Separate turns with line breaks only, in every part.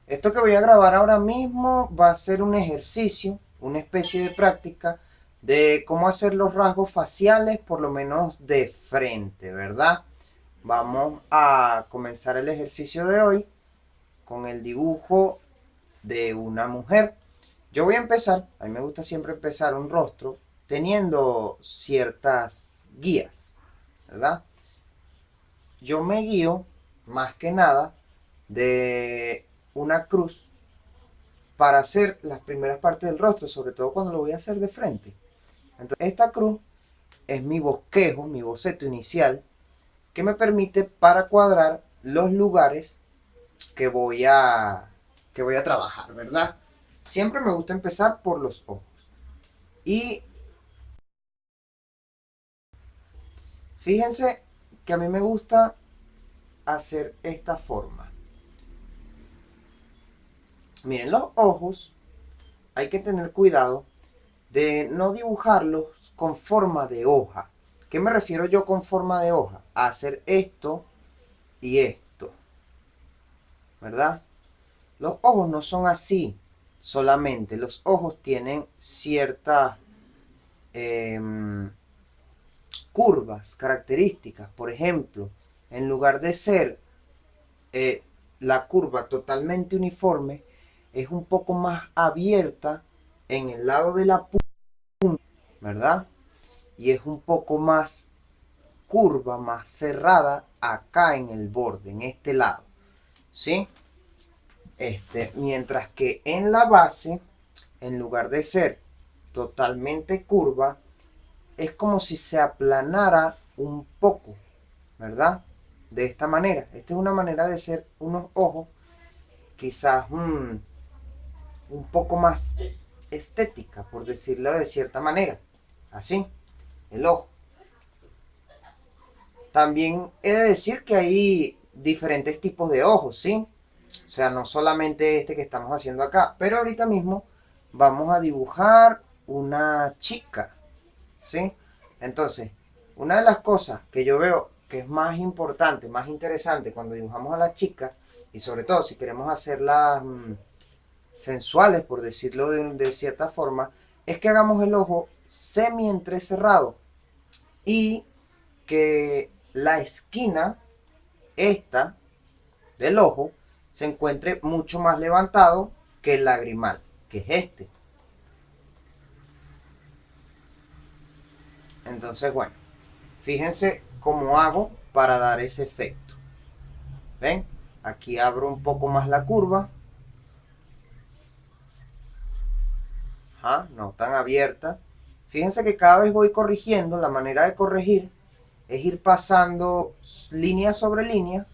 Esto que voy a grabar ahora mismo va a ser un ejercicio, una especie de práctica de cómo hacer los rasgos faciales, por lo menos de frente, ¿verdad? Vamos a comenzar el ejercicio de hoy con el dibujo de una mujer. Yo voy a empezar, a mí me gusta siempre empezar un rostro teniendo ciertas guías, ¿verdad? Yo me guío más que nada de una cruz para hacer las primeras partes del rostro, sobre todo cuando lo voy a hacer de frente. Entonces, esta cruz es mi bosquejo, mi boceto inicial, que me permite para cuadrar los lugares que voy a, que voy a trabajar, ¿verdad? Siempre me gusta empezar por los ojos. Y fíjense que a mí me gusta hacer esta forma. Miren, los ojos hay que tener cuidado de no dibujarlos con forma de hoja. ¿Qué me refiero yo con forma de hoja? A hacer esto y esto, ¿verdad? Los ojos no son así solamente. Los ojos tienen ciertas eh, curvas, características. Por ejemplo, en lugar de ser la curva totalmente uniforme, es un poco más abierta en el lado de la punta, ¿verdad? Y es un poco más curva, más cerrada acá en el borde, en este lado, ¿sí? Mientras que en la base, en lugar de ser totalmente curva, es como si se aplanara un poco, ¿verdad? De esta manera. Esta es una manera de ser unos ojos quizás un poco más estética, por decirlo de cierta manera. Así, el ojo. También he de decir que hay diferentes tipos de ojos, ¿sí? O sea, no solamente este que estamos haciendo acá, pero ahorita mismo vamos a dibujar una chica, ¿sí? Entonces, una de las cosas que yo veo que es más importante, más interesante cuando dibujamos a la chica, y sobre todo si queremos hacerlas sensuales, por decirlo de cierta forma, es que hagamos el ojo semi entrecerrado y que la esquina, esta, del ojo, se encuentre mucho más levantado que el lagrimal, que es este. Entonces, bueno, fíjense cómo hago para dar ese efecto. ¿Ven? Aquí abro un poco más la curva. Ajá, no tan abierta. Fíjense que cada vez voy corrigiendo. La manera de corregir es ir pasando línea sobre línea,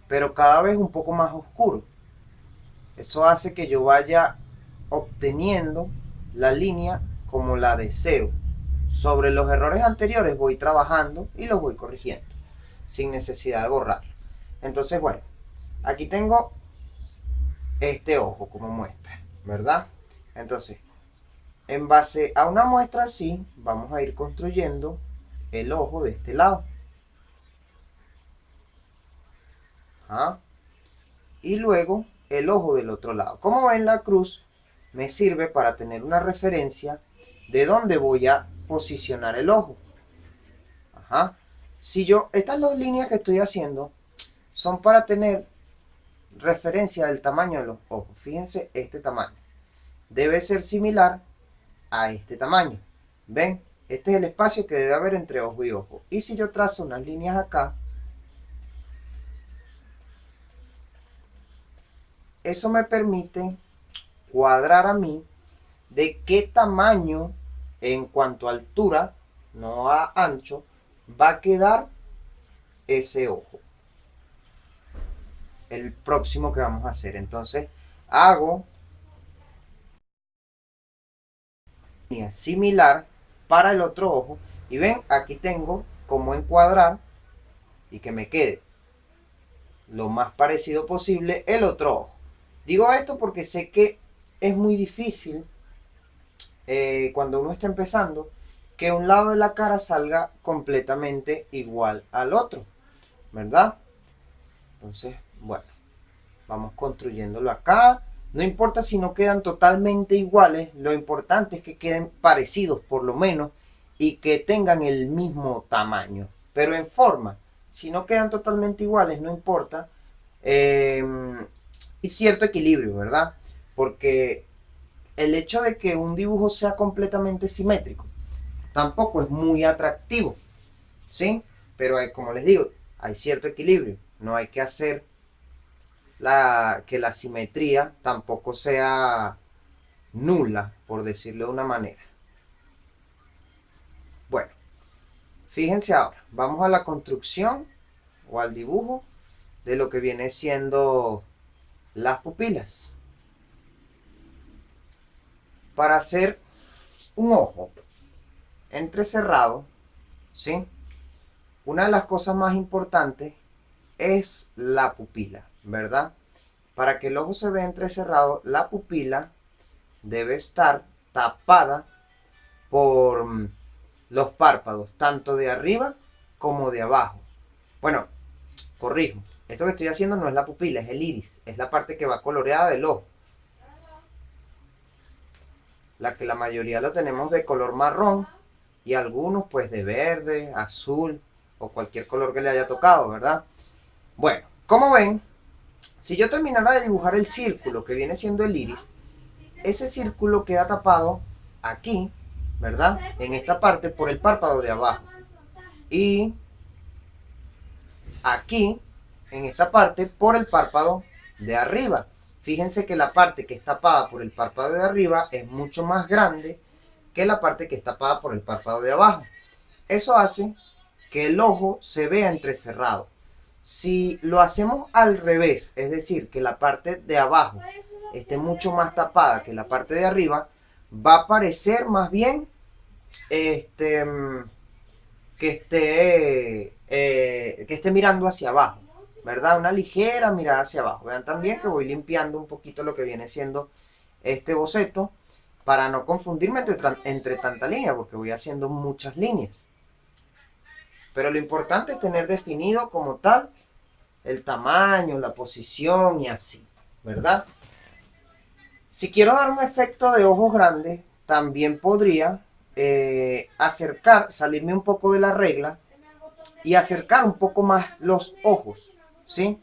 pero cada vez un poco más oscuro. Eso hace que yo vaya obteniendo la línea como la deseo. Sobre los errores anteriores voy trabajando y los voy corrigiendo, sin necesidad de borrarlo. Entonces, bueno, aquí tengo este ojo como muestra, ¿verdad? Entonces, en base a una muestra así, vamos a ir construyendo el ojo de este lado. ¿Ah? Y luego el ojo del otro lado. Como ven, la cruz me sirve para tener una referencia de dónde voy a posicionar el ojo. Ajá. Si yo, estas dos líneas que estoy haciendo son para tener referencia del tamaño de los ojos. Fíjense este tamaño. Debe ser similar a este tamaño. ¿Ven? Este es el espacio que debe haber entre ojo y ojo. Y si yo trazo unas líneas acá, eso me permite cuadrar a mí de qué tamaño en cuanto a altura, no a ancho, va a quedar ese ojo. El próximo que vamos a hacer. Entonces hago similar para el otro ojo. Y ven, aquí tengo cómo encuadrar y que me quede lo más parecido posible el otro ojo. Digo esto porque sé que es muy difícil cuando uno está empezando que un lado de la cara salga completamente igual al otro, ¿verdad? Entonces, bueno, Vamos construyéndolo acá. No importa si no quedan totalmente iguales, lo importante es que queden parecidos por lo menos y que tengan el mismo tamaño. Pero en forma, si no quedan totalmente iguales, no importa. Y cierto equilibrio, ¿verdad? Porque el hecho de que un dibujo sea completamente simétrico tampoco es muy atractivo, ¿sí? Pero hay, como les digo, hay cierto equilibrio. No hay que hacer que la simetría tampoco sea nula, por decirlo de una manera. Bueno, fíjense ahora, vamos a la construcción o al dibujo de lo que viene siendo las pupilas. Para hacer un ojo entrecerrado, ¿sí? Una de las cosas más importantes es la pupila, ¿verdad? Para que el ojo se vea entrecerrado, la pupila debe estar tapada por los párpados, tanto de arriba como de abajo. Bueno, corrijo, esto que estoy haciendo no es la pupila, es el iris, es la parte que va coloreada del ojo. La que la mayoría lo tenemos de color marrón y algunos pues de verde, azul o cualquier color que le haya tocado, ¿verdad? Bueno, como ven, si yo terminara de dibujar el círculo que viene siendo el iris, ese círculo queda tapado aquí, ¿verdad? En esta parte por el párpado de abajo. Y aquí, en esta parte, por el párpado de arriba. Fíjense que la parte que es tapada por el párpado de arriba es mucho más grande que la parte que es tapada por el párpado de abajo. Eso hace que el ojo se vea entrecerrado. Si lo hacemos al revés, es decir, que la parte de abajo esté mucho más tapada que la parte de arriba, va a parecer más bien que esté mirando hacia abajo, ¿verdad? Una ligera mirada hacia abajo. Vean también que voy limpiando un poquito lo que viene siendo este boceto para no confundirme entre tanta línea, porque voy haciendo muchas líneas. Pero lo importante es tener definido como tal el tamaño, la posición y así, ¿verdad? Si quiero dar un efecto de ojos grandes, también podría salirme un poco de la regla y acercar un poco más los ojos, ¿sí?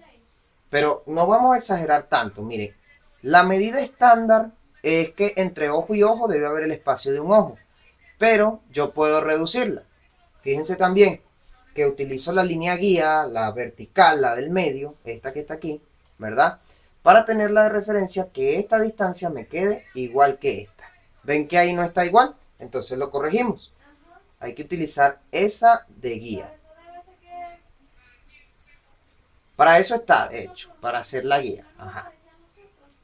Pero no vamos a exagerar tanto, miren. La medida estándar es que entre ojo y ojo debe haber el espacio de un ojo, pero yo puedo reducirla. Fíjense también que utilizo la línea guía, la vertical, la del medio, esta que está aquí, ¿verdad? Para tenerla de referencia que esta distancia me quede igual que esta. ¿Ven que ahí no está igual? Entonces lo corregimos. Hay que utilizar esa de guía. Para eso está, de hecho, para hacer la guía. Ajá.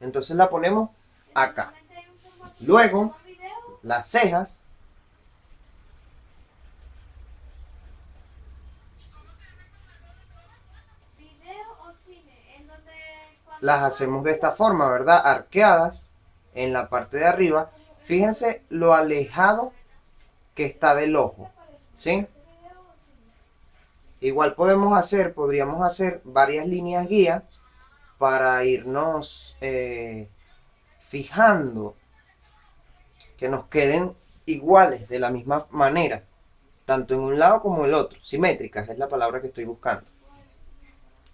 Entonces la ponemos acá. Luego, las cejas las hacemos de esta forma, ¿verdad? Arqueadas en la parte de arriba. Fíjense lo alejado que está del ojo, ¿sí? Igual podríamos hacer varias líneas guía para irnos fijando que nos queden iguales de la misma manera, tanto en un lado como en el otro, simétricas es la palabra que estoy buscando.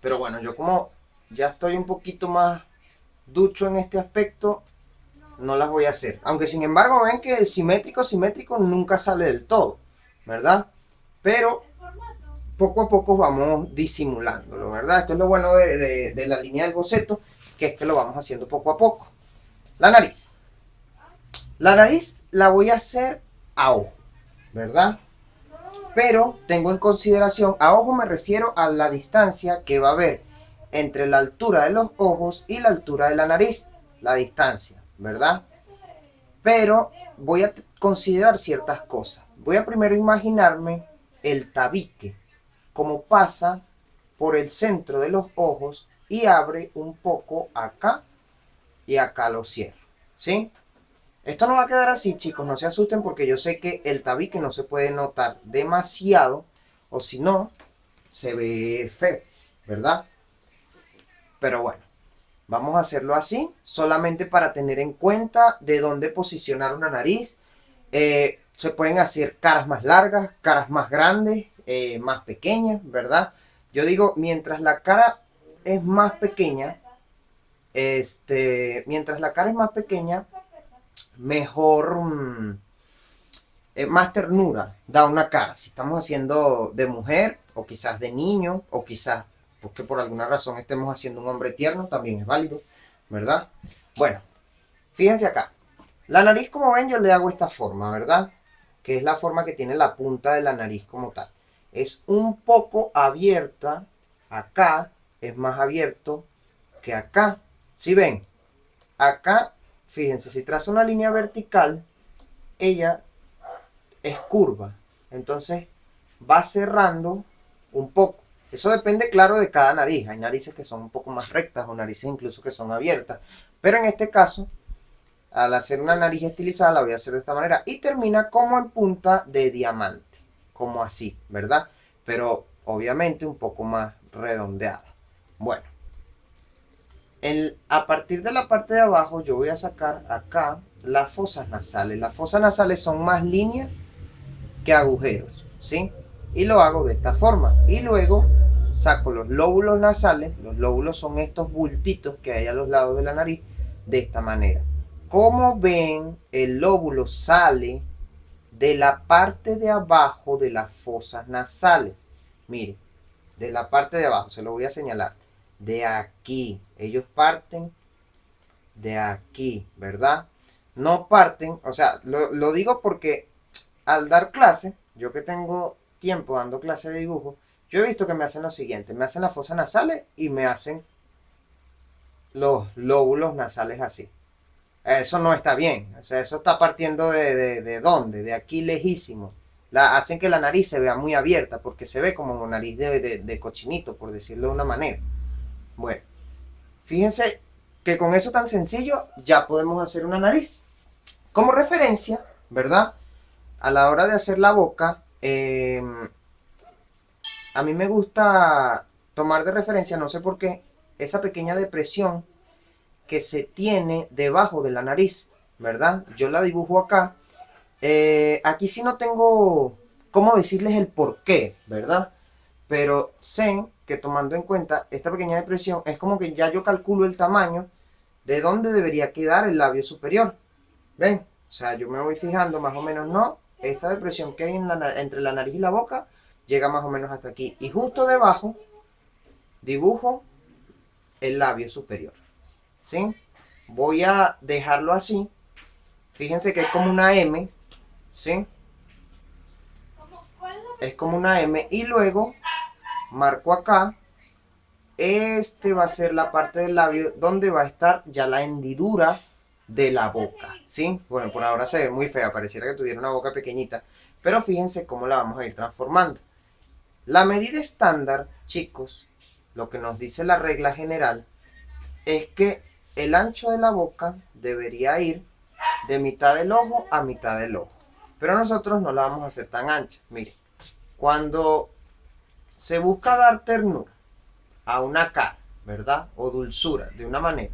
Pero bueno, yo como ya estoy un poquito más ducho en este aspecto, no las voy a hacer. Aunque sin embargo ven que el simétrico nunca sale del todo, ¿verdad? Pero poco a poco vamos disimulándolo, ¿verdad? Esto es lo bueno de la línea del boceto, que es que lo vamos haciendo poco a poco. La nariz. La nariz la voy a hacer a ojo, ¿verdad? Pero tengo en consideración, a ojo me refiero a la distancia que va a haber entre la altura de los ojos y la altura de la nariz. La distancia, ¿verdad? Pero voy a considerar ciertas cosas. Voy a primero imaginarme el tabique, como pasa por el centro de los ojos y abre un poco acá y acá lo cierro, ¿sí? Esto no va a quedar así, chicos, no se asusten porque yo sé que el tabique no se puede notar demasiado o si no, se ve feo, ¿verdad? Pero bueno, Vamos a hacerlo así, solamente para tener en cuenta de dónde posicionar una nariz. Se pueden hacer caras más largas, caras más grandes, más pequeñas, ¿verdad? Yo digo, mientras la cara es más pequeña, mientras la cara es más pequeña, mejor, más ternura da una cara. Si estamos haciendo de mujer, o quizás de niño, o quizás porque por alguna razón estemos haciendo un hombre tierno, también es válido, ¿verdad? Bueno, fíjense acá. La nariz, como ven, yo le hago esta forma, ¿verdad? Que es la forma que tiene la punta de la nariz como tal. Es un poco abierta acá, es más abierto que acá. Si ven, acá, fíjense, si trazo una línea vertical, ella es curva. Entonces va cerrando un poco. Eso depende, claro, de cada nariz. Hay narices que son un poco más rectas o narices incluso que son abiertas. Pero en este caso, al hacer una nariz estilizada, la voy a hacer de esta manera. Y termina como en punta de diamante. Como así, ¿verdad? Pero obviamente un poco más redondeada. Bueno. A partir de la parte de abajo yo voy a sacar acá las fosas nasales. Las fosas nasales son más líneas que agujeros, ¿sí? Y lo hago de esta forma. Y luego saco los lóbulos nasales. Los lóbulos son estos bultitos que hay a los lados de la nariz, de esta manera. Como ven, el lóbulo sale de la parte de abajo de las fosas nasales. Miren, de la parte de abajo, se lo voy a señalar. De aquí. Ellos parten de aquí, ¿verdad? No parten, o sea, lo digo porque al dar clase, yo que tengo tiempo dando clase de dibujo, yo he visto que me hacen lo siguiente, me hacen las fosas nasales y me hacen los lóbulos nasales así. Eso no está bien, o sea, eso está partiendo de dónde, de aquí lejísimo. Hacen que la nariz se vea muy abierta porque se ve como una nariz de cochinito, por decirlo de una manera. Bueno, fíjense que con eso tan sencillo ya podemos hacer una nariz. Como referencia, ¿verdad? A la hora de hacer la boca, a mí me gusta tomar de referencia, no sé por qué, esa pequeña depresión que se tiene debajo de la nariz, ¿verdad? Yo la dibujo acá. Aquí sí no tengo cómo decirles el por qué, ¿verdad? Pero sé que tomando en cuenta esta pequeña depresión, es como que ya yo calculo el tamaño de dónde debería quedar el labio superior. ¿Ven? O sea, yo me voy fijando más o menos, no, esta depresión que hay entre la nariz y la boca llega más o menos hasta aquí. Y justo debajo dibujo el labio superior. ¿Sí? Voy a dejarlo así. Fíjense que es como una M. ¿Sí? Es como una M. Y luego marco acá. Este va a ser la parte del labio donde va a estar ya la hendidura de la boca, ¿sí? Bueno, por ahora se ve muy fea, pareciera que tuviera una boca pequeñita, pero fíjense cómo la vamos a ir transformando. La medida estándar, chicos, lo que nos dice la regla general, es que el ancho de la boca debería ir de mitad del ojo a mitad del ojo. Pero nosotros no la vamos a hacer tan ancha. Miren, cuando se busca dar ternura a una cara, ¿verdad? O dulzura, de una manera.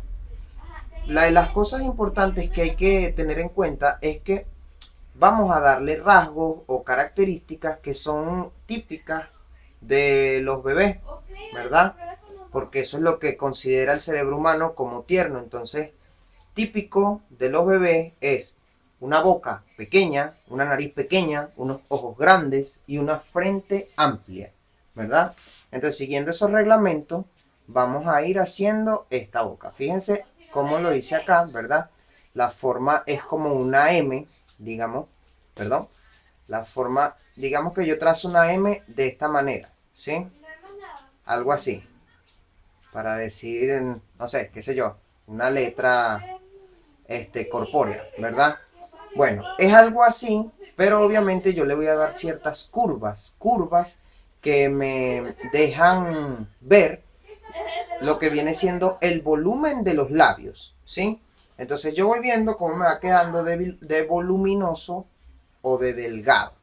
La de las cosas importantes que hay que tener en cuenta es que vamos a darle rasgos o características que son típicas de los bebés, ¿verdad? Porque eso es lo que considera el cerebro humano como tierno. Entonces, típico de los bebés es una boca pequeña, una nariz pequeña, unos ojos grandes y una frente amplia, ¿verdad? Entonces, siguiendo esos reglamentos, vamos a ir haciendo esta boca. Fíjense cómo lo hice acá, ¿verdad? La forma es como una M, digamos, perdón. La forma, digamos que yo trazo una M de esta manera, ¿sí? Algo así. Para decir, no sé, qué sé yo, una letra corpórea, ¿verdad? Bueno, es algo así, pero obviamente yo le voy a dar ciertas curvas que me dejan ver lo que viene siendo el volumen de los labios, ¿sí? Entonces yo voy viendo cómo me va quedando de voluminoso o de delgado.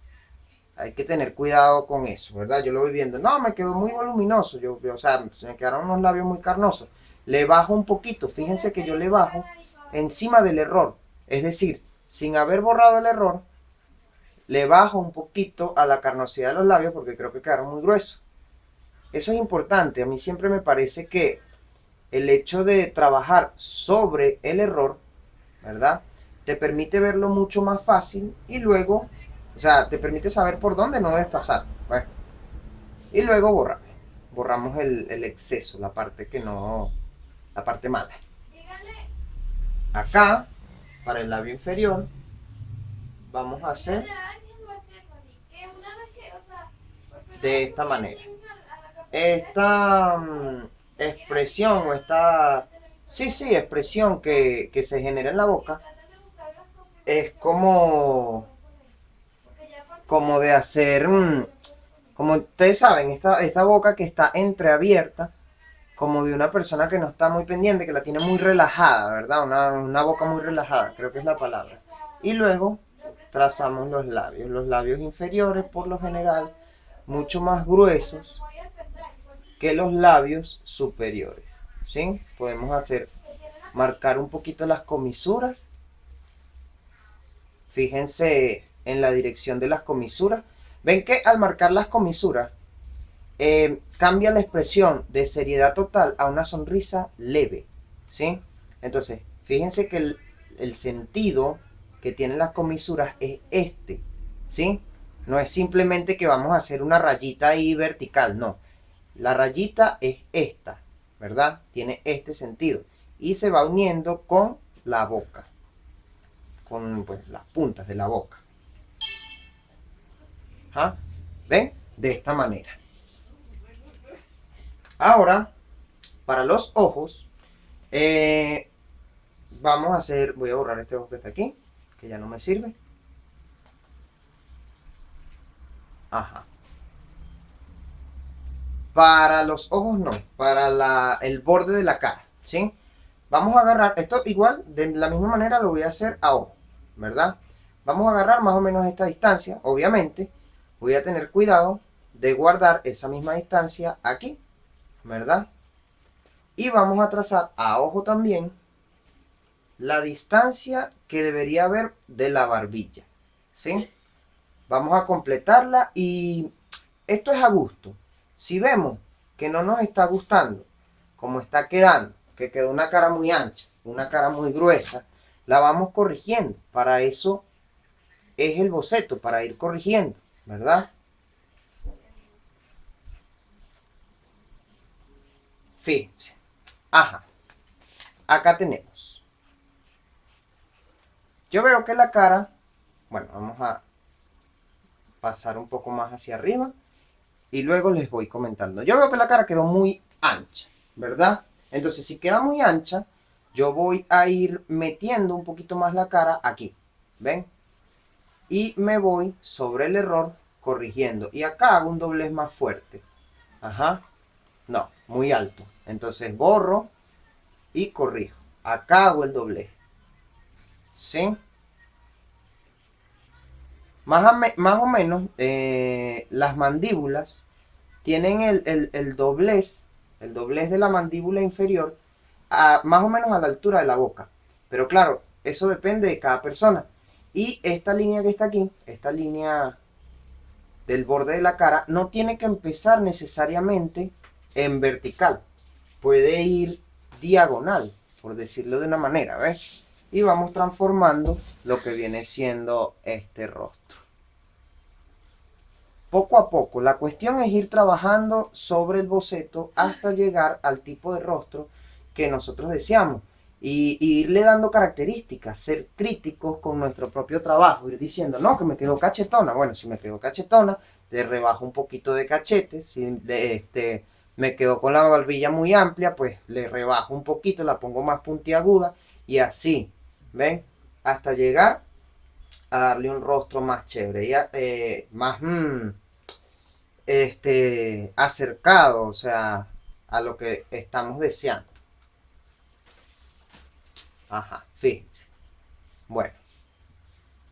Hay que tener cuidado con eso, ¿verdad? Yo lo voy viendo, no, me quedó muy voluminoso, o sea, se me quedaron unos labios muy carnosos. Le bajo un poquito, fíjense que yo le bajo encima del error. Es decir, sin haber borrado el error, le bajo un poquito a la carnosidad de los labios porque creo que quedaron muy gruesos. Eso es importante. A mí siempre me parece que el hecho de trabajar sobre el error, ¿verdad? Te permite verlo mucho más fácil y luego, o sea, te permite saber por dónde no debes pasar. Bueno, y luego borramos el exceso, la parte que no, la parte mala. Acá, para el labio inferior, vamos a hacer de esta manera. Esta expresión o esta, sí, expresión que se genera en la boca es como de hacer, como ustedes saben, esta boca que está entreabierta, como de una persona que no está muy pendiente, que la tiene muy relajada, ¿verdad? Una boca muy relajada, creo que es la palabra. Y luego trazamos los labios inferiores por lo general, mucho más gruesos que los labios superiores, ¿sí? Podemos marcar un poquito las comisuras. Fíjense en la dirección de las comisuras. Ven que al marcar las comisuras, cambia la expresión de seriedad total a una sonrisa leve, ¿sí? Entonces, fíjense que el sentido que tienen las comisuras es este, ¿sí? No es simplemente que vamos a hacer una rayita ahí vertical, no. La rayita es esta, ¿verdad? Tiene este sentido. Y se va uniendo con la boca, con pues, las puntas de la boca. ¿Ah? ¿Ven? De esta manera. Ahora, para los ojos, vamos a hacer, voy a borrar este ojo que está aquí, que ya no me sirve. Ajá. Para los ojos no, para el borde de la cara, ¿sí? Vamos a agarrar, esto igual, de la misma manera lo voy a hacer a ojo, ¿verdad? Vamos a agarrar más o menos esta distancia, obviamente, voy a tener cuidado de guardar esa misma distancia aquí, ¿verdad? Y vamos a trazar a ojo también la distancia que debería haber de la barbilla, ¿sí? Vamos a completarla y esto es a gusto. Si vemos que no nos está gustando como está quedando, que quedó una cara muy ancha, una cara muy gruesa, la vamos corrigiendo. Para eso es el boceto, para ir corrigiendo, ¿verdad? Fíjense. Ajá. Acá tenemos. Yo veo que la cara, bueno, vamos a pasar un poco más hacia arriba y luego les voy comentando. Yo veo que la cara quedó muy ancha, ¿verdad? Entonces, si queda muy ancha, yo voy a ir metiendo un poquito más la cara aquí, ¿ven? Y me voy sobre el error corrigiendo. Y acá hago un doblez más fuerte. Ajá. No, muy alto. Entonces borro y corrijo. Acá hago el doblez. ¿Sí? Más o menos, las mandíbulas tienen el doblez de la mandíbula inferior, más o menos a la altura de la boca. Pero claro, eso depende de cada persona. Y esta línea que está aquí, esta línea del borde de la cara, no tiene que empezar necesariamente en vertical. Puede ir diagonal, por decirlo de una manera, ¿ves? Y vamos transformando lo que viene siendo este rostro. Poco a poco, la cuestión es ir trabajando sobre el boceto hasta llegar al tipo de rostro que nosotros deseamos. Y irle dando características, ser críticos con nuestro propio trabajo, ir diciendo, no, que me quedó cachetona. Bueno, si me quedó cachetona, le rebajo un poquito de cachete. Si me quedó con la barbilla muy amplia, pues le rebajo un poquito, la pongo más puntiaguda y así, ¿ven? Hasta llegar a darle un rostro más chévere y más acercado, o sea, a lo que estamos deseando. Ajá, fíjense. Bueno,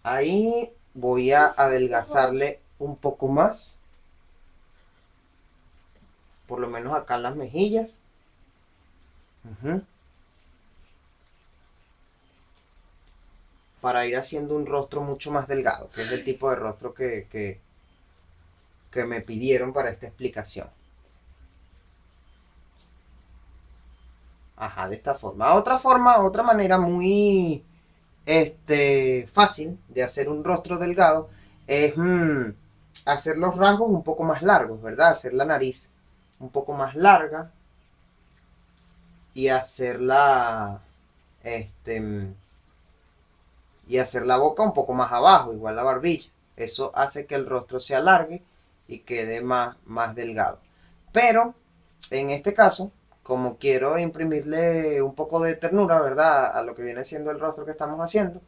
ahí voy a adelgazarle un poco más, por lo menos acá en las mejillas. Ujú. Para ir haciendo un rostro mucho más delgado, que es el tipo de rostro que me pidieron para esta explicación. Ajá, de esta forma. Otra manera muy fácil de hacer un rostro delgado es hacer los rasgos un poco más largos, ¿verdad? Hacer la nariz un poco más larga y hacerla, este, y hacer la boca un poco más abajo, igual la barbilla. Eso hace que el rostro se alargue y quede más delgado. Pero en este caso, como quiero imprimirle un poco de ternura, ¿verdad? A lo que viene siendo el rostro que estamos haciendo,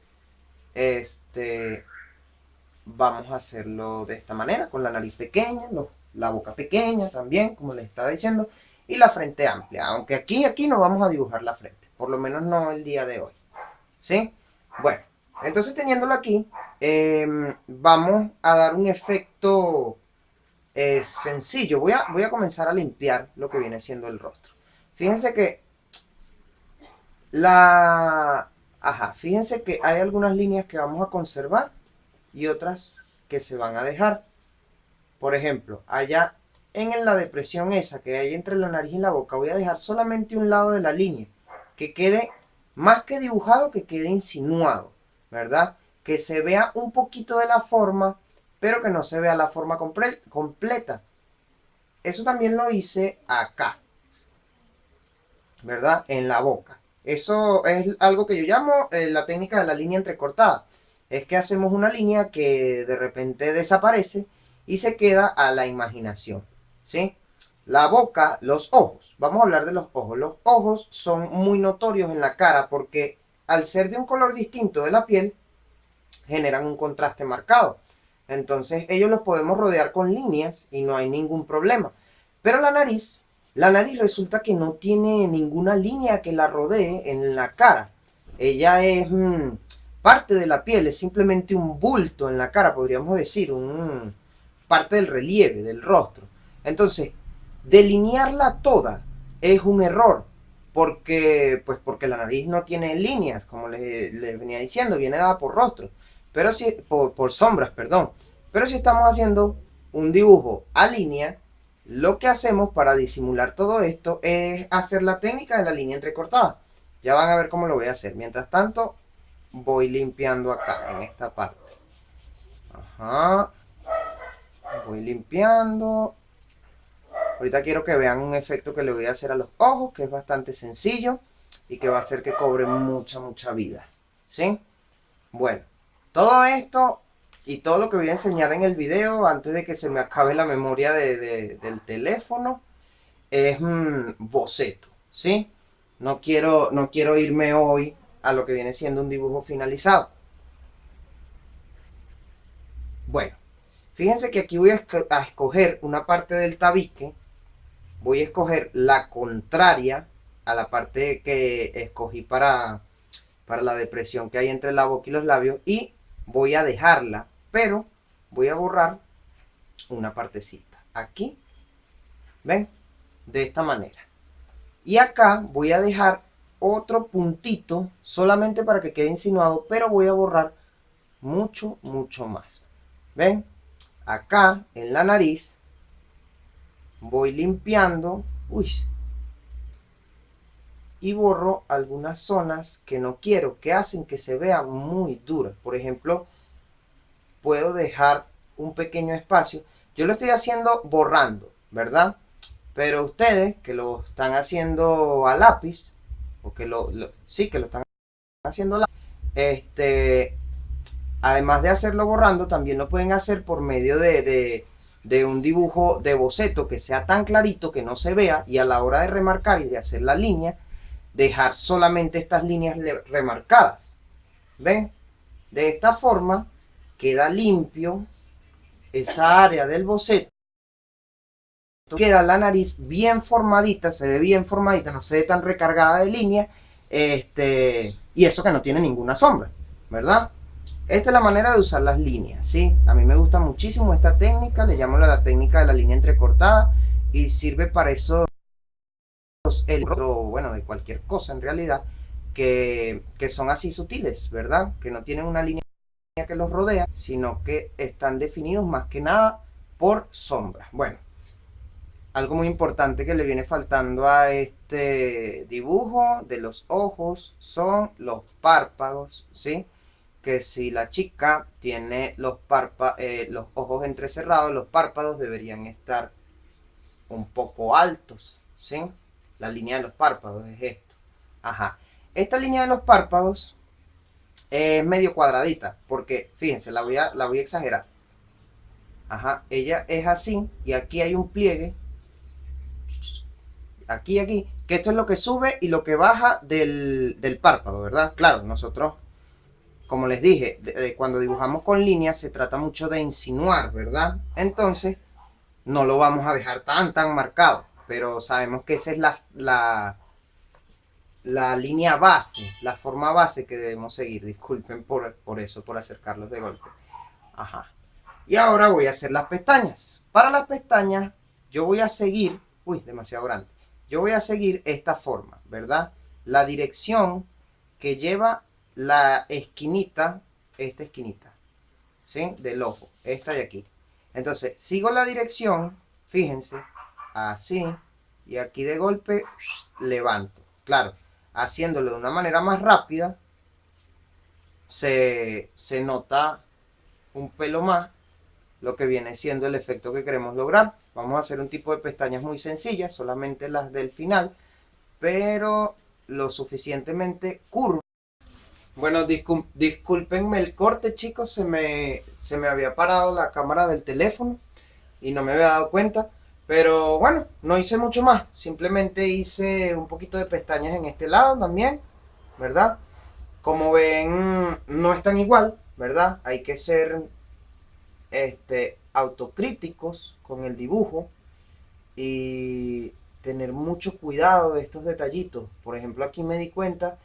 vamos a hacerlo de esta manera, con la nariz pequeña, la boca pequeña también, como les estaba diciendo, y la frente amplia. Aunque aquí no vamos a dibujar la frente, por lo menos no el día de hoy. ¿Sí? Bueno, entonces teniéndolo aquí, vamos a dar un efecto sencillo. Voy a comenzar a limpiar lo que viene siendo el rostro. Fíjense que fíjense que hay algunas líneas que vamos a conservar y otras que se van a dejar. Por ejemplo, allá en la depresión esa que hay entre la nariz y la boca, voy a dejar solamente un lado de la línea, que quede más que dibujado, que quede insinuado, ¿verdad? Que se vea un poquito de la forma, pero que no se vea la forma completa. Eso también lo hice acá, ¿verdad? En la boca. Eso es algo que yo llamo la técnica de la línea entrecortada. Es que hacemos una línea que de repente desaparece y se queda a la imaginación, ¿sí? La boca, los ojos. Vamos a hablar de los ojos. Los ojos son muy notorios en la cara porque al ser de un color distinto de la piel, generan un contraste marcado. Entonces ellos los podemos rodear con líneas y no hay ningún problema. Pero la nariz resulta que no tiene ninguna línea que la rodee en la cara. Ella es parte de la piel, es simplemente un bulto en la cara, podríamos decir, parte del relieve del rostro. Entonces, delinearla toda es un error, porque la nariz no tiene líneas, como les venía diciendo, viene dada por rostro, pero si, por sombras, perdón. Pero si estamos haciendo un dibujo a línea, lo que hacemos para disimular todo esto es hacer la técnica de la línea entrecortada. Ya van a ver cómo lo voy a hacer. Mientras tanto, voy limpiando acá, en esta parte. Ajá. Voy limpiando. Ahorita quiero que vean un efecto que le voy a hacer a los ojos, que es bastante sencillo y que va a hacer que cobre mucha vida. ¿Sí? Bueno, todo esto y todo lo que voy a enseñar en el video, antes de que se me acabe la memoria del teléfono, es boceto, ¿sí? No quiero irme hoy a lo que viene siendo un dibujo finalizado. Bueno, fíjense que aquí voy a escoger una parte del tabique. Voy a escoger la contraria a la parte que escogí para la depresión que hay entre la boca y los labios, y voy a dejarla, pero voy a borrar una partecita aquí, ¿ven? De esta manera. Y acá voy a dejar otro puntito solamente para que quede insinuado, pero voy a borrar mucho más. ¿Ven? Acá en la nariz voy limpiando, y borro algunas zonas que no quiero, que hacen que se vea muy dura. Por ejemplo, puedo dejar un pequeño espacio. Yo lo estoy haciendo borrando, ¿verdad? Pero ustedes que lo están haciendo a lápiz, o que sí, que lo están haciendo a lápiz, además de hacerlo borrando, también lo pueden hacer por medio de un dibujo de boceto que sea tan clarito que no se vea, y a la hora de remarcar y de hacer la línea, dejar solamente estas líneas remarcadas. ¿Ven? De esta forma queda limpio esa área del boceto. Queda la nariz bien formadita, se ve bien formadita, no se ve tan recargada de líneas, y eso que no tiene ninguna sombra, ¿verdad? Esta es la manera de usar las líneas, ¿sí? A mí me gusta muchísimo esta técnica, le llamo la técnica de la línea entrecortada, y sirve para esos bueno, de cualquier cosa en realidad, que son así sutiles, ¿verdad? Que no tienen una línea que los rodea, sino que están definidos más que nada por sombras. Bueno, algo muy importante que le viene faltando a este dibujo de los ojos son los párpados, ¿sí? Que si la chica tiene los ojos entrecerrados, los párpados deberían estar un poco altos, ¿sí? La línea de los párpados es esto. Ajá. Esta línea de los párpados es medio cuadradita, porque fíjense, la voy a exagerar. Ajá, ella es así, y aquí hay un pliegue, aquí, que esto es lo que sube y lo que baja del párpado, ¿verdad? Claro, nosotros, como les dije, cuando dibujamos con líneas se trata mucho de insinuar, ¿verdad? Entonces, no lo vamos a dejar tan marcado, pero sabemos que esa es la línea base, la forma base que debemos seguir. Disculpen por eso, por acercarlos de golpe. Ajá. Y ahora voy a hacer las pestañas. Para las pestañas yo voy a seguir, uy, demasiado grande. Yo voy a seguir esta forma, ¿verdad? La dirección que lleva la esquinita, esta esquinita, ¿sí? Del ojo, esta de aquí. Entonces, sigo la dirección, fíjense, así, y aquí de golpe levanto. Claro, haciéndolo de una manera más rápida, se nota un pelo más lo que viene siendo el efecto que queremos lograr. Vamos a hacer un tipo de pestañas muy sencillas, solamente las del final, pero lo suficientemente curvo. Bueno, discúlpenme el corte, chicos, se me había parado la cámara del teléfono y no me había dado cuenta. Pero bueno, no hice mucho más, simplemente hice un poquito de pestañas en este lado también, ¿verdad? Como ven, no están igual, ¿verdad? Hay que ser autocríticos con el dibujo y tener mucho cuidado de estos detallitos. Por ejemplo, aquí me di cuenta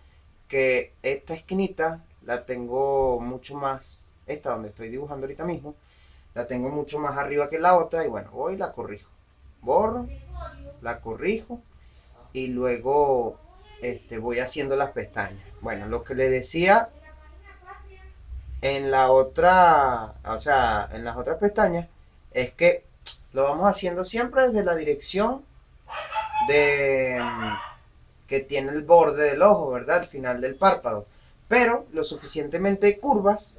que esta esquinita la tengo mucho más, esta donde estoy dibujando ahorita mismo, la tengo mucho más arriba que la otra y bueno, voy y la corrijo. Borro, la corrijo y luego voy haciendo las pestañas. Bueno, lo que le decía en la otra, o sea, en las otras pestañas, es que lo vamos haciendo siempre desde la dirección de que tiene el borde del ojo, ¿verdad? Al final del párpado. Pero lo suficientemente curvas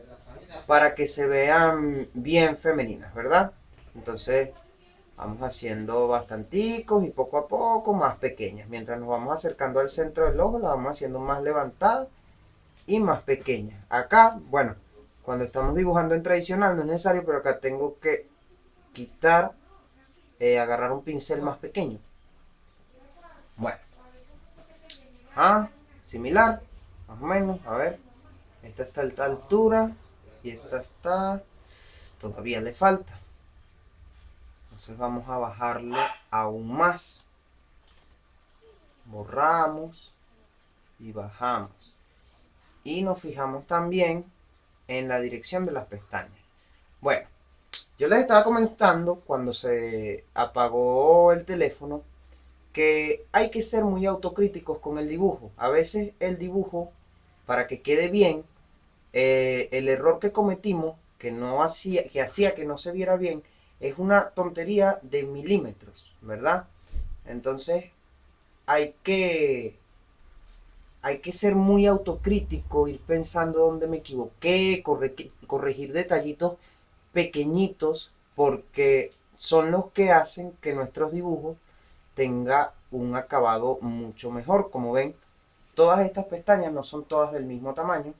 para que se vean bien femeninas, ¿verdad? Entonces vamos haciendo bastanticos y poco a poco más pequeñas. Mientras nos vamos acercando al centro del ojo, la vamos haciendo más levantada y más pequeña. Acá, bueno, cuando estamos dibujando en tradicional no es necesario, pero acá tengo que quitar, agarrar un pincel más pequeño. Bueno, similar, más o menos, a ver, esta está a esta altura y esta está, todavía le falta. Entonces vamos a bajarlo aún más. Borramos y bajamos. Y nos fijamos también en la dirección de las pestañas. Bueno, yo les estaba comentando cuando se apagó el teléfono que hay que ser muy autocríticos con el dibujo. A veces el dibujo, para que quede bien, el error que cometimos, que hacía que no se viera bien, es una tontería de milímetros, ¿verdad? Entonces hay que ser muy autocrítico, ir pensando dónde me equivoqué, corregir detallitos pequeñitos, porque son los que hacen que nuestros dibujos tenga un acabado mucho mejor. Como ven, todas estas pestañas no son todas del mismo tamaño,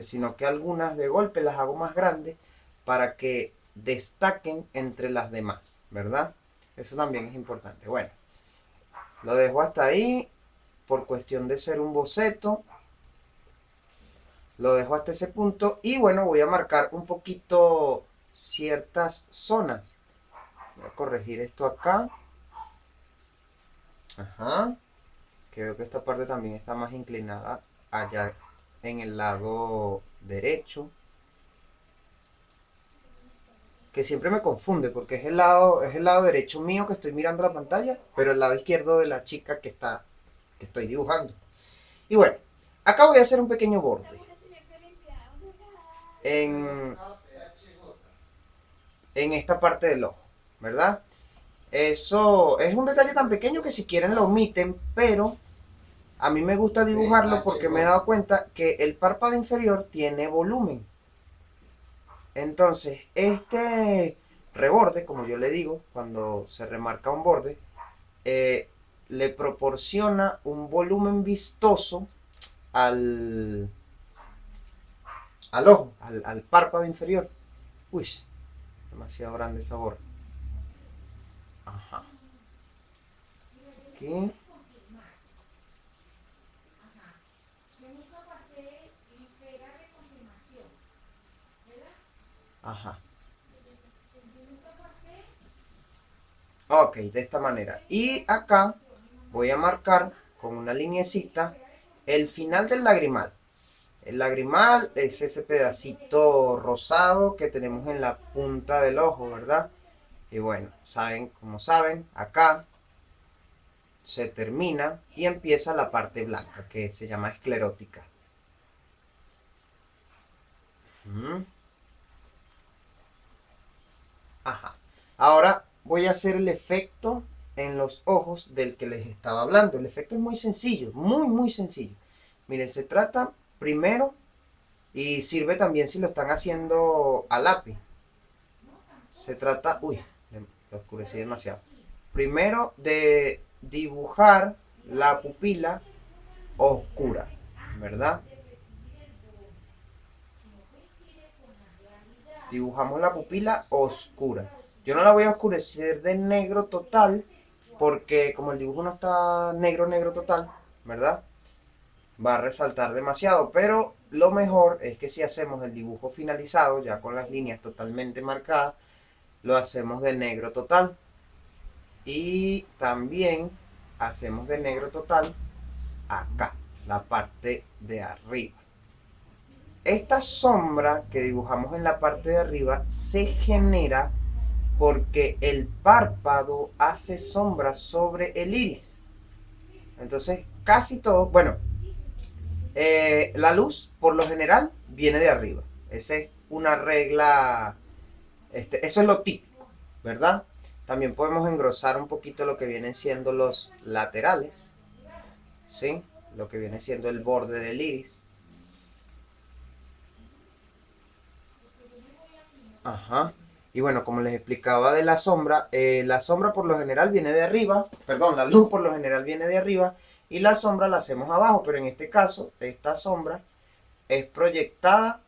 sino que algunas de golpe las hago más grandes para que destaquen entre las demás, ¿verdad? Eso también es importante. Bueno, lo dejo hasta ahí por cuestión de ser un boceto. Lo dejo hasta ese punto y bueno, voy a marcar un poquito ciertas zonas. Voy a corregir esto acá. Ajá. Creo que esta parte también está más inclinada allá en el lado derecho. que siempre me confunde porque es el lado derecho mío que estoy mirando la pantalla, pero el lado izquierdo de la chica que estoy dibujando. Y bueno, acá voy a hacer un pequeño borde en, en esta parte del ojo, ¿verdad? Eso es un detalle tan pequeño que si quieren lo omiten, pero a mí me gusta dibujarlo porque me he dado cuenta que el párpado inferior tiene volumen. Entonces, este reborde, como yo le digo, cuando se remarca un borde, le proporciona un volumen vistoso al, al ojo, al párpado inferior. Uy, demasiado grande esa borra. Ajá. Aquí. Ajá. Ok, de esta manera. Y acá voy a marcar con una lineecita el final del lagrimal. El lagrimal es ese pedacito rosado que tenemos en la punta del ojo, ¿verdad? Y bueno, como saben, acá se termina y empieza la parte blanca, que se llama esclerótica. Ajá. Ahora voy a hacer el efecto en los ojos del que les estaba hablando. El efecto es muy sencillo, muy, muy sencillo. Miren, se trata primero, y sirve también si lo están haciendo a lápiz. Se trata, uy, lo oscurecí demasiado. Primero de dibujar la pupila oscura, ¿verdad? Dibujamos la pupila oscura. Yo no la voy a oscurecer de negro total, porque como el dibujo no está negro, negro total, ¿verdad? Va a resaltar demasiado, pero lo mejor es que si hacemos el dibujo finalizado, ya con las líneas totalmente marcadas, lo hacemos de negro total. Y también hacemos de negro total acá, la parte de arriba. Esta sombra que dibujamos en la parte de arriba se genera porque el párpado hace sombra sobre el iris. Entonces, casi todo, bueno, la luz por lo general viene de arriba. Esa es una regla, eso es lo típico, ¿verdad? También podemos engrosar un poquito lo que vienen siendo los laterales, ¿sí? Lo que viene siendo el borde del iris. Ajá. Y bueno, como les explicaba de la sombra por lo general viene de arriba, perdón, la luz por lo general viene de arriba y la sombra la hacemos abajo, pero en este caso, esta sombra es proyectada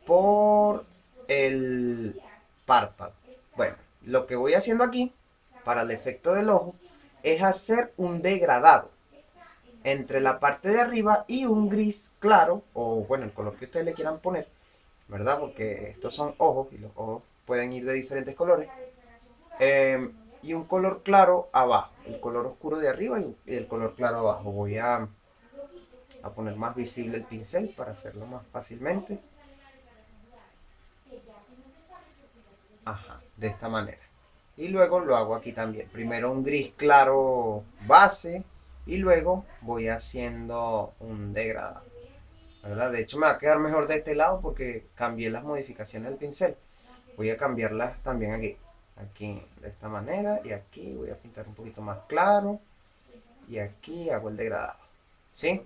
por el párpado. Bueno, lo que voy haciendo aquí, para el efecto del ojo, es hacer un degradado entre la parte de arriba y un gris claro, o bueno, el color que ustedes le quieran poner, ¿verdad? Porque estos son ojos y los ojos pueden ir de diferentes colores. Y un color claro abajo, el color oscuro de arriba y el color claro abajo. Voy a poner más visible el pincel para hacerlo más fácilmente. Ajá, de esta manera. Y luego lo hago aquí también. Primero un gris claro base y luego voy haciendo un degradado, ¿verdad? De hecho me va a quedar mejor de este lado porque cambié las modificaciones del pincel. Voy a cambiarlas también aquí. Aquí de esta manera y aquí voy a pintar un poquito más claro. Y aquí hago el degradado, ¿sí?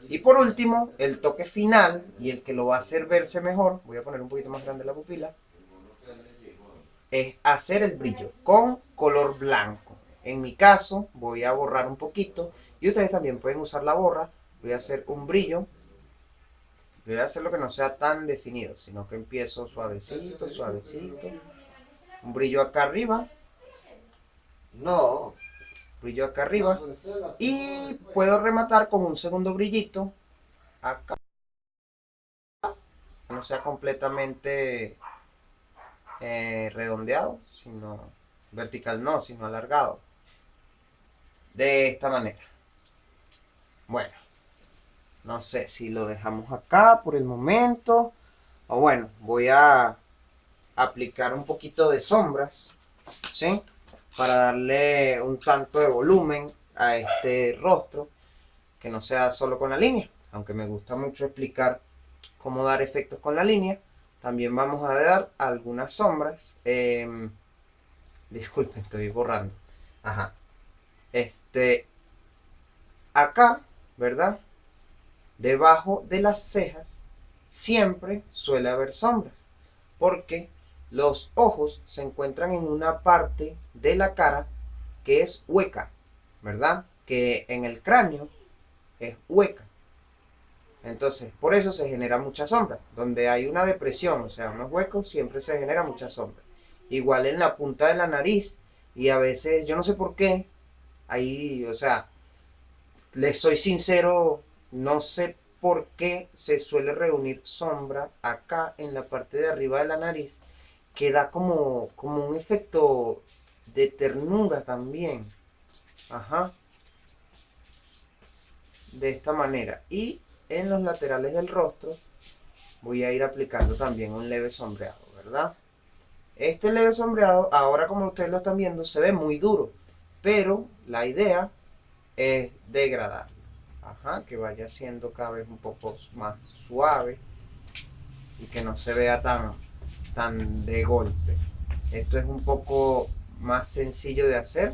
Y por último, el toque final y el que lo va a hacer verse mejor, voy a poner un poquito más grande la pupila, es hacer el brillo con color blanco. En mi caso voy a borrar un poquito y ustedes también pueden usar la borra. Voy a hacer un brillo. Voy a hacer lo que no sea tan definido, sino que empiezo suavecito, suavecito. Un brillo acá arriba. No. Brillo acá arriba. Y puedo rematar con un segundo brillito acá. No sea completamente redondeado, sino vertical no, sino alargado. De esta manera. Bueno, no sé si lo dejamos acá por el momento. O bueno, voy a aplicar un poquito de sombras, ¿sí? Para darle un tanto de volumen a este rostro, que no sea solo con la línea, aunque me gusta mucho explicar cómo dar efectos con la línea. También vamos a dar algunas sombras. Disculpen, estoy borrando. Ajá. Acá, ¿verdad? Debajo de las cejas siempre suele haber sombras, porque los ojos se encuentran en una parte de la cara que es hueca, ¿verdad? Que en el cráneo es hueca. Entonces, por eso se genera mucha sombra. Donde hay una depresión, o sea, unos huecos, siempre se genera mucha sombra. Igual en la punta de la nariz, y a veces, yo no sé por qué, ahí, o sea, les soy sincero, no sé por qué se suele reunir sombra acá en la parte de arriba de la nariz, que da como un efecto de ternura también. Ajá. De esta manera. Y en los laterales del rostro voy a ir aplicando también un leve sombreado, ¿verdad? Este leve sombreado, ahora como ustedes lo están viendo, se ve muy duro, pero la idea es degradar. Ajá, que vaya siendo cada vez un poco más suave y que no se vea tan de golpe. Esto es un poco más sencillo de hacer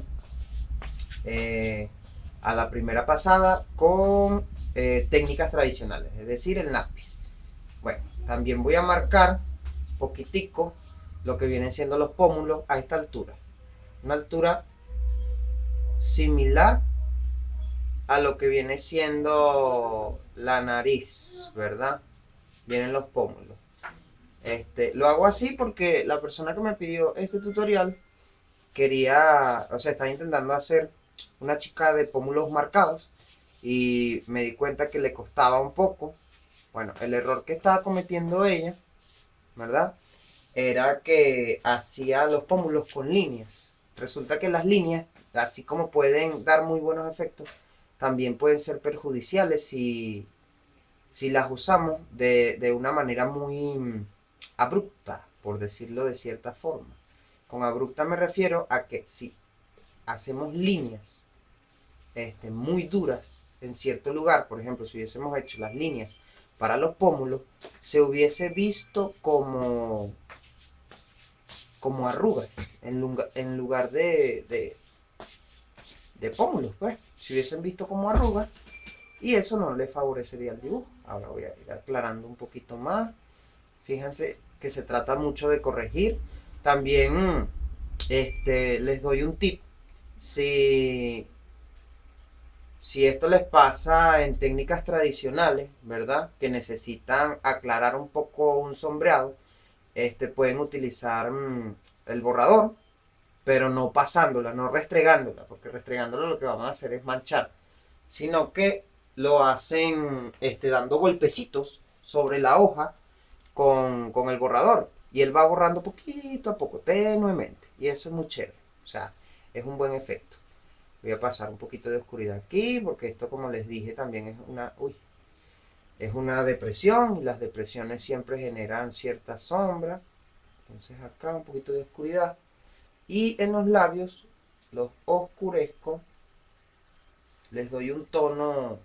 a la primera pasada con técnicas tradicionales, es decir, el lápiz. Bueno, también voy a marcar poquitico lo que vienen siendo los pómulos a esta altura. Una altura similar a lo que viene siendo la nariz, ¿verdad? Vienen los pómulos. Lo hago así porque la persona que me pidió este tutorial quería, o sea, estaba intentando hacer una chica de pómulos marcados y me di cuenta que le costaba un poco. Bueno, el error que estaba cometiendo ella, ¿verdad? Era que hacía los pómulos con líneas. Resulta que las líneas, así como pueden dar muy buenos efectos, también pueden ser perjudiciales si las usamos de una manera muy abrupta, por decirlo de cierta forma. Con abrupta me refiero a que si hacemos líneas muy duras en cierto lugar, por ejemplo, si hubiésemos hecho las líneas para los pómulos, se hubiese visto como arrugas en lugar de pómulos, pues. Se hubiesen visto como arrugas y eso no le favorecería el dibujo. Ahora voy a ir aclarando un poquito más. Fíjense que se trata mucho de corregir. También les doy un tip. Si esto les pasa en técnicas tradicionales, ¿verdad? Que necesitan aclarar un poco un sombreado, pueden utilizar el borrador, pero no pasándola, no restregándola, porque restregándola lo que vamos a hacer es manchar, sino que lo hacen dando golpecitos sobre la hoja con el borrador, y él va borrando poquito a poco, tenuemente, y eso es muy chévere, o sea, es un buen efecto. Voy a pasar un poquito de oscuridad aquí, porque esto, como les dije, también es una depresión, y las depresiones siempre generan cierta sombra. Entonces acá un poquito de oscuridad. Y en los labios los oscurezco, les doy un tono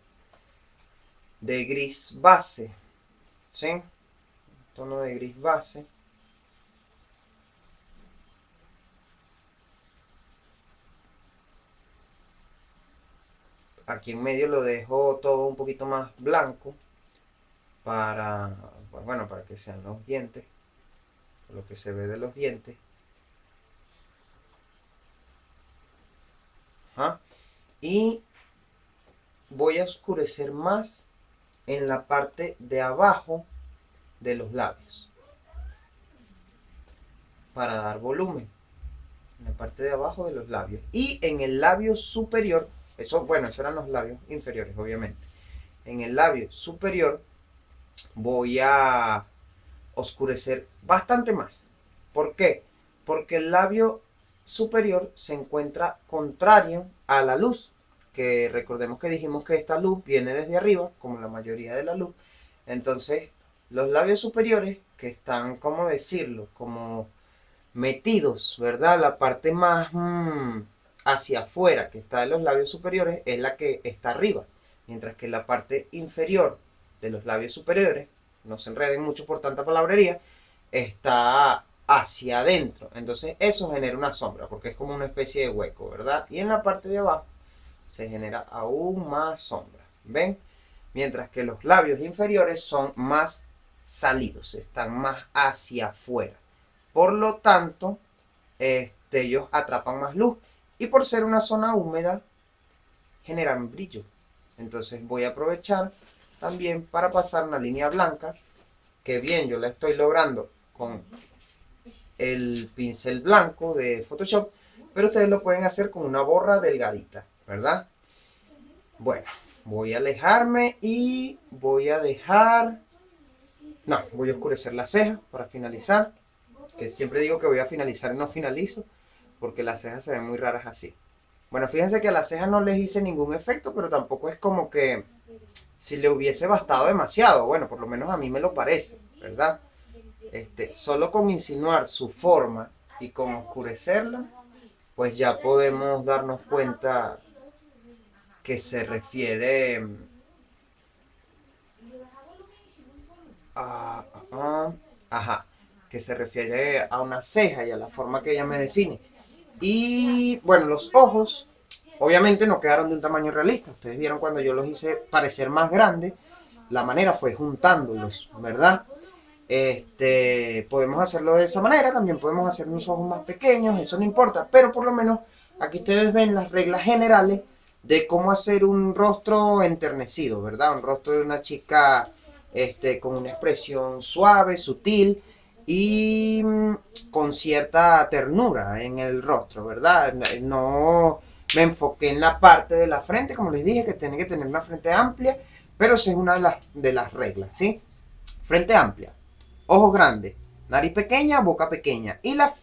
de gris base, ¿sí? Un tono de gris base. Aquí en medio lo dejo todo un poquito más blanco para, pues bueno, para que sean los dientes, lo que se ve de los dientes. ¿Ah? Y voy a oscurecer más en la parte de abajo de los labios para dar volumen, en la parte de abajo de los labios. Y en el labio superior, eso eran los labios inferiores, obviamente. En el labio superior voy a oscurecer bastante más. ¿Por qué? Porque el labio superior se encuentra contrario a la luz, que recordemos que dijimos que esta luz viene desde arriba, como la mayoría de la luz. Entonces, los labios superiores que están, ¿cómo decirlo? Como metidos, ¿verdad? La parte más hacia afuera que está de los labios superiores es la que está arriba, mientras que la parte inferior de los labios superiores, no se enreden mucho por tanta palabrería, está hacia adentro. Entonces eso genera una sombra, porque es como una especie de hueco, ¿verdad? Y en la parte de abajo se genera aún más sombra, ¿ven? Mientras que los labios inferiores son más salidos, están más hacia afuera. Por lo tanto, ellos atrapan más luz y por ser una zona húmeda, generan brillo. Entonces voy a aprovechar también para pasar una línea blanca, que bien yo la estoy logrando con el pincel blanco de Photoshop, pero ustedes lo pueden hacer con una borra delgadita, ¿verdad? Bueno, voy a alejarme y voy a dejar... No, voy a oscurecer la ceja para finalizar, que siempre digo que voy a finalizar y no finalizo, porque las cejas se ven muy raras así. Bueno, fíjense que a las cejas no les hice ningún efecto, pero tampoco es como que si le hubiese bastado demasiado. Bueno, por lo menos a mí me lo parece, ¿verdad? Solo con insinuar su forma y con oscurecerla, pues ya podemos darnos cuenta que se refiere ajá, que se refiere a una ceja y a la forma que ella me define. Y bueno, los ojos obviamente no quedaron de un tamaño realista. Ustedes vieron cuando yo los hice parecer más grandes, la manera fue juntándolos, ¿verdad? Podemos hacerlo de esa manera, también podemos hacer unos ojos más pequeños, eso no importa, pero por lo menos aquí ustedes ven las reglas generales de cómo hacer un rostro enternecido, ¿verdad? Un rostro de una chica con una expresión suave, sutil y con cierta ternura en el rostro, ¿verdad? No me enfoqué en la parte de la frente, como les dije, que tiene que tener una frente amplia, pero esa es una de las reglas, ¿sí? Frente amplia, ojos grandes, nariz pequeña, boca pequeña. Y la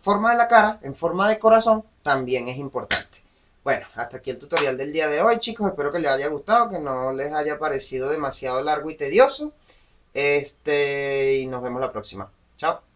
forma de la cara, en forma de corazón, también es importante. Bueno, hasta aquí el tutorial del día de hoy, chicos. Espero que les haya gustado, que no les haya parecido demasiado largo y tedioso. Y nos vemos la próxima. Chao.